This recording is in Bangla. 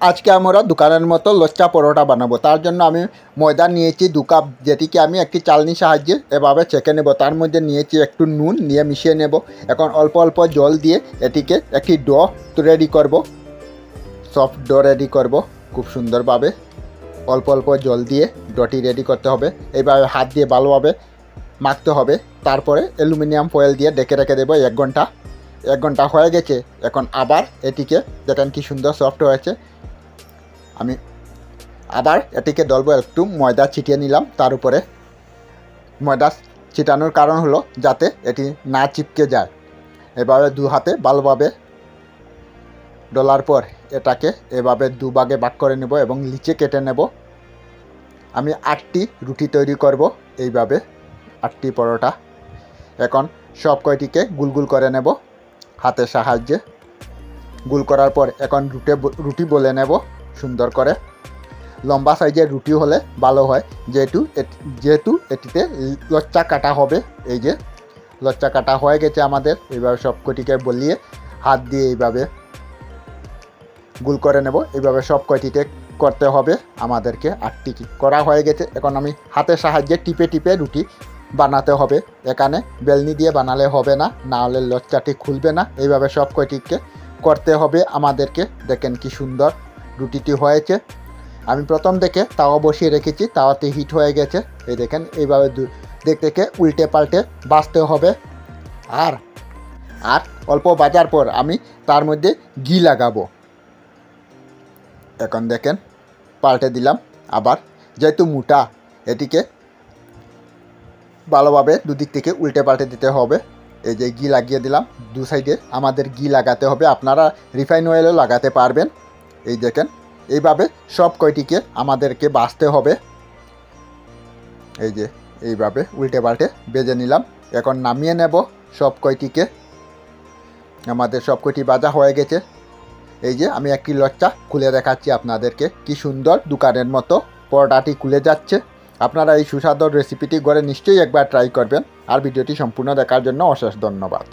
আজকে আমরা দোকানের মতো লচ্চা পরোটা বানাবো। তার জন্য আমি ময়দা নিয়েছি 2 কাপ, যেটিকে আমি একটি চালনির সাহায্যে এভাবে ছেঁকে নেব। তার মধ্যে নিয়েছি একটু নুন, নিয়ে মিশিয়ে নেব। এখন অল্প অল্প জল দিয়ে এটিকে একটি ডো রেডি করব, সফট ডো রেডি করব খুব সুন্দরভাবে। অল্প অল্প জল দিয়ে ডোটি রেডি করতে হবে। এইভাবে হাত দিয়ে ভালোভাবে মাখতে হবে। তারপরে অ্যালুমিনিয়াম ফয়েল দিয়ে ডেকে রেখে দেবো 1 ঘন্টা। 1 ঘন্টা হয়ে গেছে। এখন আবার এটিকে দেখেন কি সুন্দর সফট হয়েছে। আমি আবার এটিকে ডলবো, একটু ময়দা ছিটিয়ে নিলাম তার উপরে। ময়দা ছিটানোর কারণ হলো যাতে এটি না চিপকে যায়। এভাবে 2 হাতে ভালোভাবে ডলার পর এটাকে এভাবে 2 ভাগে ভাগ করে নেব এবং নিচে কেটে নেব। আমি 8টি রুটি তৈরি করব, এইভাবে 8টি পরোটা। এখন সব কয়টিকে গুল গুল করে নেব হাতের সাহায্যে। গুল করার পর এখন রুটি বলে নেব সুন্দর করে। লম্বা সাইজের রুটি হলে ভালো হয়, যেহেতু এটিতে লচ্চা কাটা হবে। এই যে লচ্চা কাটা হয়ে গেছে আমাদের। এইভাবে সব কয়টিকে বলিয়ে হাত দিয়ে এইভাবে গুল করে নেব। এইভাবে সব কয়টিতে করতে হবে আমাদেরকে। 8টি করা হয়ে গেছে। এখন আমি হাতের সাহায্যে টিপে টিপে রুটি বানাতে হবে। এখানে বেলনি দিয়ে বানালে হবে না, না হলে লচ্চাটি খুলবে না। এইভাবে সব কয়টিকে করতে হবে আমাদেরকে। দেখেন কি সুন্দর রুটিটি হয়েছে। আমি প্রথম থেকে তাওয়া বসিয়ে রেখেছি, তাওয়াতে হিট হয়ে গেছে। এই দেখেন এইভাবে দেখতে উল্টে পাল্টে ভাজতে হবে। আর অল্প ভাজার পর আমি তার মধ্যে ঘি লাগাবো। এখন দেখেন পাল্টে দিলাম আবার। যেহেতু মোটা, এটিকে ভালোভাবে দুদিক থেকে উল্টে পাল্টে দিতে হবে। এই যে ঘি লাগিয়ে দিলাম 2 সাইডে। আমাদের ঘি লাগাতে হবে, আপনারা রিফাইন অয়েলও লাগাতে পারবেন। এই দেখেন এইভাবে সব কয়টিকে আমাদেরকে ভাজতে হবে। এই যে এইভাবে উল্টে পাল্টে ভেজে নিলাম। এখন নামিয়ে নেব সব কয়টিকে। আমাদের সব কয়টি ভাজা হয়ে গেছে। এই যে আমি একটি লচ্চা খুলে দেখাচ্ছি আপনাদেরকে। কি সুন্দর দোকানের মতো পরোটাটি খুলে যাচ্ছে। আপনারা এই সুস্বাদু রেসিপিটি ঘরে নিশ্চয়ই একবার ট্রাই করবেন। আর ভিডিওটি সম্পূর্ণ দেখার জন্য অশেষ ধন্যবাদ।